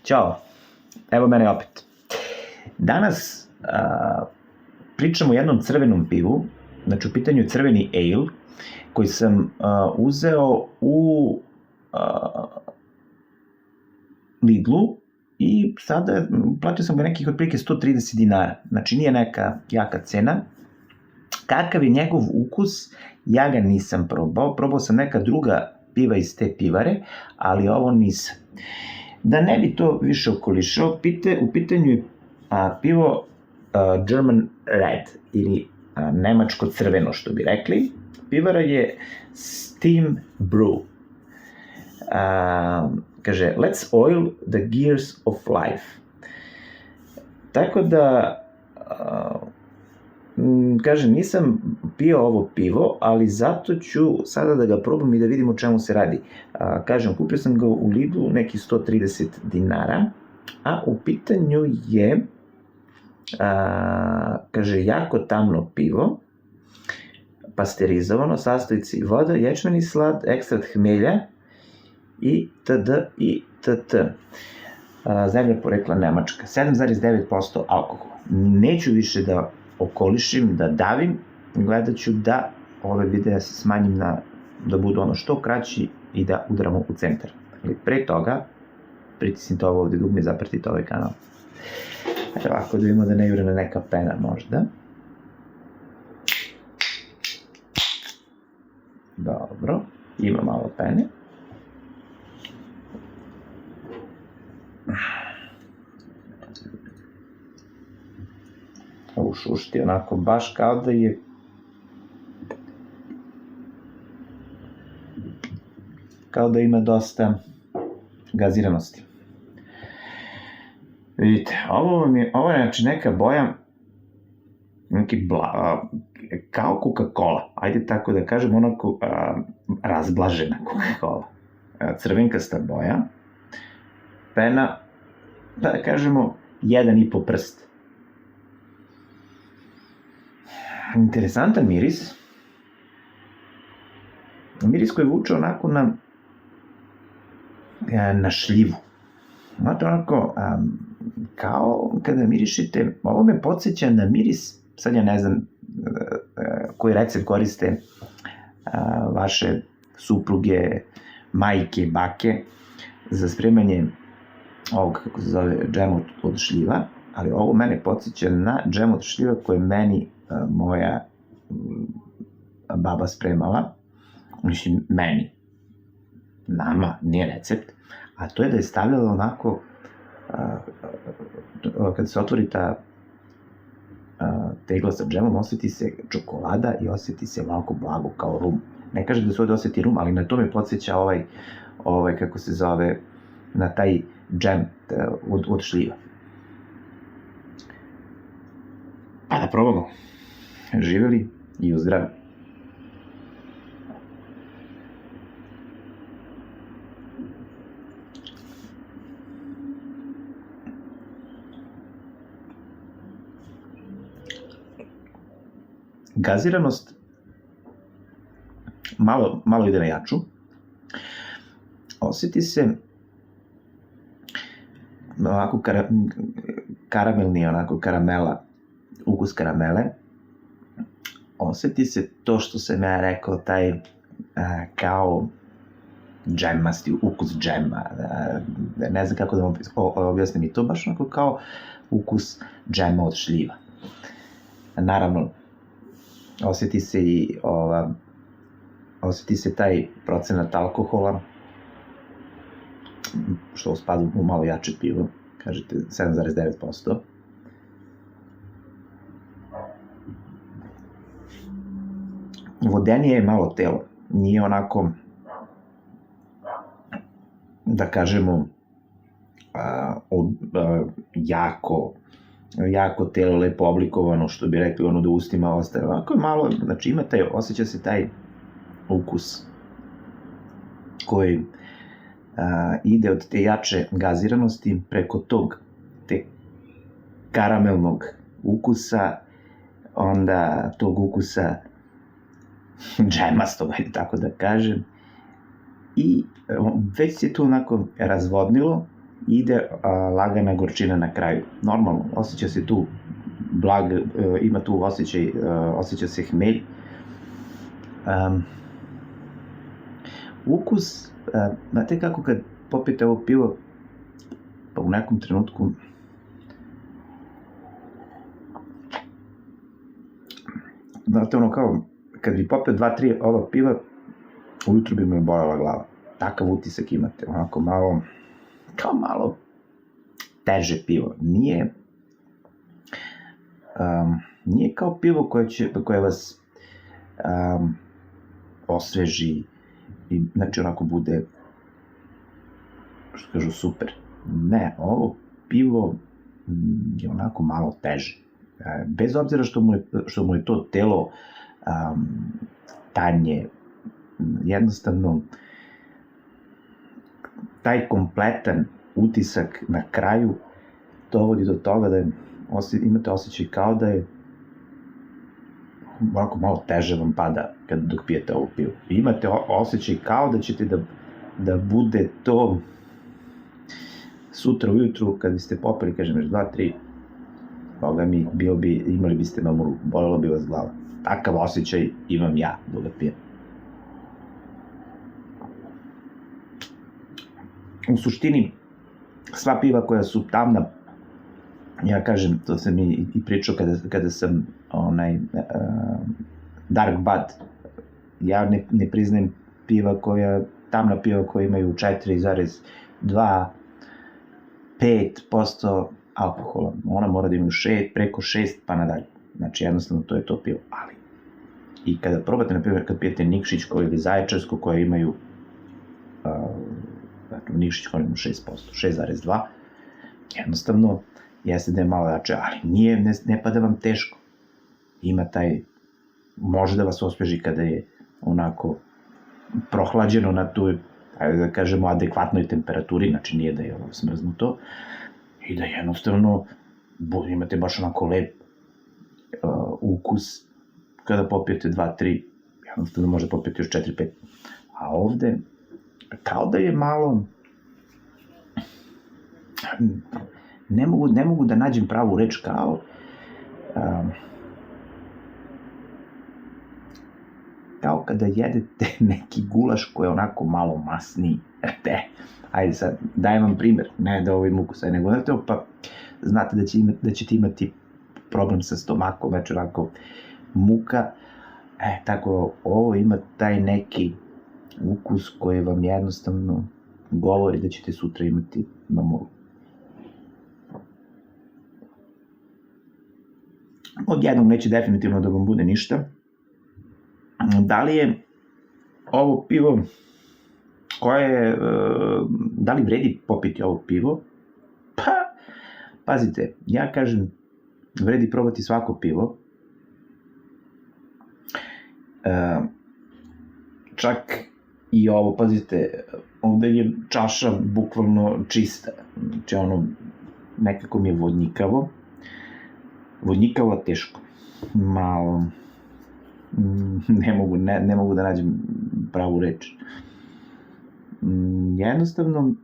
Ćao, evo mene opet. Danas pričam o jednom crvenom pivu, znači u pitanju je crveni ale, koji sam uzeo u Lidlu i sada platio sam ga nekih otprilike 130 dinara, znači nije neka jaka cena. Kakav je njegov ukus, ja ga nisam probao sam neka druga piva iz te pivare, ali ovo nisam. Da ne bi to više okolišao, u pitanju je pivo German Red, ili nemačko crveno, što bi rekli. Pivara je Steam Brew. Kaže, let's oil the gears of life. Tako da, kažem, nisam pio ovo pivo, ali zato ću sada da ga probam i da vidim o čemu se radi. Kažem, kupio sam ga u Lidlu neki 130 dinara, a u pitanju je, kaže, jako tamno pivo, pasterizovano, sastojci voda, ječmeni slad, ekstrakt hmelja, itd. Zemlja porekla Nemačka, 7,9% alkohola. Neću više da okolišim, da davim, gledat ću da ove videa smanjim da budu ono što kraći i da udaramo u centar. Ali pre toga, pritisnite ovo ovde dugme i zapratite ovaj kanal. Evo, ako da vidimo da ne jure na neka pena možda. Dobro, ima malo pene. Šušti onako baš kao da je ima dosta gaziranosti. Vidite, ovo je znači neka boja kao Coca-Cola, ajde tako da kažem, onako razblažena Coca-Cola. Crvenkasta boja, pena, da kažemo, 1,5 prst. Interesantan miris. Miris koji vuče onako na šljivu. Znate, onako, kao kada mirišite, ovo me podsjeća na miris, sad ja ne znam koji recept koriste vaše supruge, majke, bake, za spremanje ovog, kako se zove, džema od šljiva, ali ovo mene podsjeća na džem od šljiva koje meni moja baba spremala, mislim meni, nama, nije recept, a to je da je stavljala onako, kada se otvori ta tegla sa džemom, osjeti se čokolada i osjeti se onako blago kao rum. Ne kaže da se ovde osjeti rum, ali na to me podsjeća kako se zove, na taj džem od šljiva. Pa da probamo. Živeli i uzdravi. Gaziranost malo ide na jaču. Osjeti se onako karamelni, onako karamela, ukus karamele. Osjeti se to što sam ja rekao, taj kao džemasti, ukus džema. Ne znam kako da vam objasnim i to, baš onako kao ukus džema od šljiva. Naravno, osjeti se taj procenat alkohola, što spada u malo jače pivo, kažete 7,9%. Vodenije je malo telo, nije onako, da kažemo, jako telo, lepo oblikovano, što bi rekli, ono da ustima ostaje. Ovako je malo, znači osjeća se taj ukus koji ide od te jače gaziranosti preko te karamelnog ukusa, onda tog ukusa džemastog, ajde tako da kažem, i već se to onako razvodnilo ide lagana gorčina na kraju. Normalno, osjeća se tu ima tu osjeća se hmelj. Ukus, znate kako kad popijete ovo pivo, pa u nekom trenutku znate ono kao, kad bi popio 2-3 ova piva, ujutru bi me bolela glava. Takav utisak imate, onako malo teže pivo. Nije kao pivo koje vas osveži i znači onako bude, što kažu, super. Ne, ovo pivo je onako malo teže. Bez obzira što mu je to telo tanje, jednostavno taj kompletan utisak na kraju dovodi do toga da imate osjećaj kao da je onako malo teže vam pada dok pijete ovo pivo. Imate osjećaj kao da ćete da bude to sutra ujutru kad biste popili, kažem, još 2-3, boga mi, imali biste mamoru, bolelo bi vas glava. Takav osjećaj imam ja dok ga pijem. U suštini, sva piva koja su tamna, ja kažem, to sam i pričao kada sam Dark Bud, ja ne priznajem tamna piva koja imaju 4,2 5% alkohola. Ona mora da imaju preko 6 pa nadalje. Znači, jednostavno, to je to pivo. Ali, i kada probate, na primjer, kad pijete Nikšićko ili Zaječarsko, koje imaju Nikšić koji ima 6%, 6,2, jednostavno, jeste da je malo jače, ali ne pada vam teško. Ima može da vas osveži kada je onako prohlađeno na tu, ajde da kažemo, adekvatnoj temperaturi, znači nije da je smrznuto, i da jednostavno imate baš onako lep ukus kada popijete 2-3, jednostavno može popijeti još 4-5. A ovde, kao da je malo, ne mogu da nađem pravu reč, kao kada jedete neki gulaš koji je onako malo masniji. Ajde sad, dajem vam primer, ne da ovim ukusaj, nego pa znate da ćete imati problem sa stomakom, već onako muka, tako ovo ima taj neki ukus koji vam jednostavno govori da ćete sutra imati mamoru. Odjednom neće definitivno da vam bude ništa. Da li je ovo pivo da li vredi popiti ovo pivo? Pa, pazite, ja kažem, vredi probati svako pivo. Čak i ovo, pazite, ovde je čaša bukvalno čista. Znači, nekako mi je vodnjikavo. Vodnjikavo teško. Malo, ne mogu da nađem pravu reč. Jednostavno,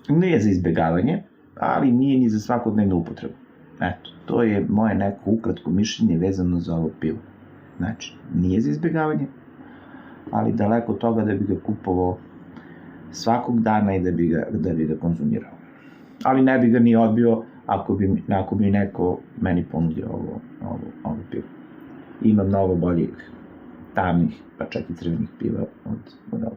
nije za izbegavanje, ali nije ni za svakodnevnu upotrebu. Eto, to je moje neko ukratko mišljenje vezano za ovo pivo. Znači, nije za izbegavanje, ali daleko od toga da bi ga kupovao svakog dana i da bi ga konzumirao. Ali ne bi ga ni odbio ako bi neko meni ponudio ovo pivo. Ima mnogo boljih, tamnih, pa čak i crvenih piva od ovo.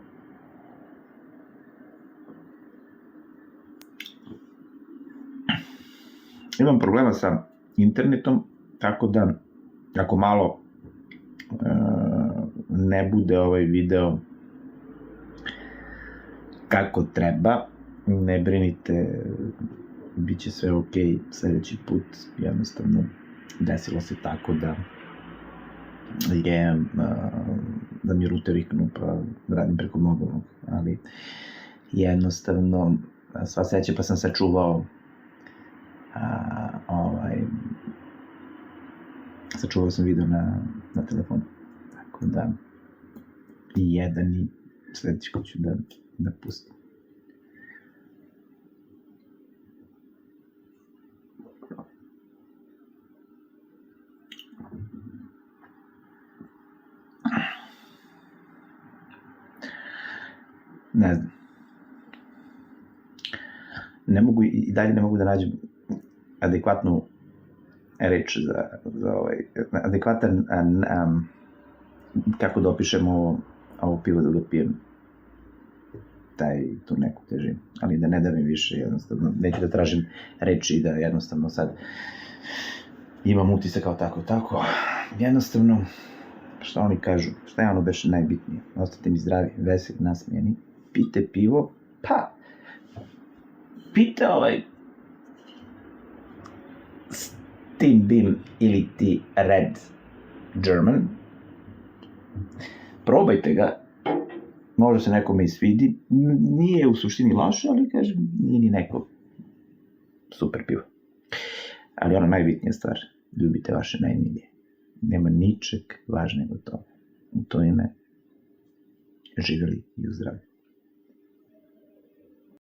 Imam problema sa internetom, tako da ako malo ne bude ovaj video kako treba, ne brinite, bit će sve ok sledeći put. Jednostavno desilo se tako da mi ruter iknu, pa radim preko mobilnog, ali jednostavno sva sreća, pa sam sačuvao sam video na telefonu, tako da i jedan i sledeći ko ću da pustim. ne znam. I dalje ne mogu da nađem adekvatnu reč za adekvatan kako da opišem ovo pivo da ga pijem, tu neku težinu, ali da ne da mi više, jednostavno, neću da tražim reči i da jednostavno sad imam utisak kao tako, jednostavno, šta oni kažu, šta je ono beše najbitnije, ostate mi zdravi, veseli, nasmijeni, pite pivo, pa, pite Steam Beam ili ti Red German, probajte ga, možda se nekome i svidi, nije u suštini loše, ali kažem, nije ni neko super pivo. Ali ono najbitnija stvar, ljubite vaše najmilije. Nema ničeg važnega od toga. U to ime živjeli i u zdravlju.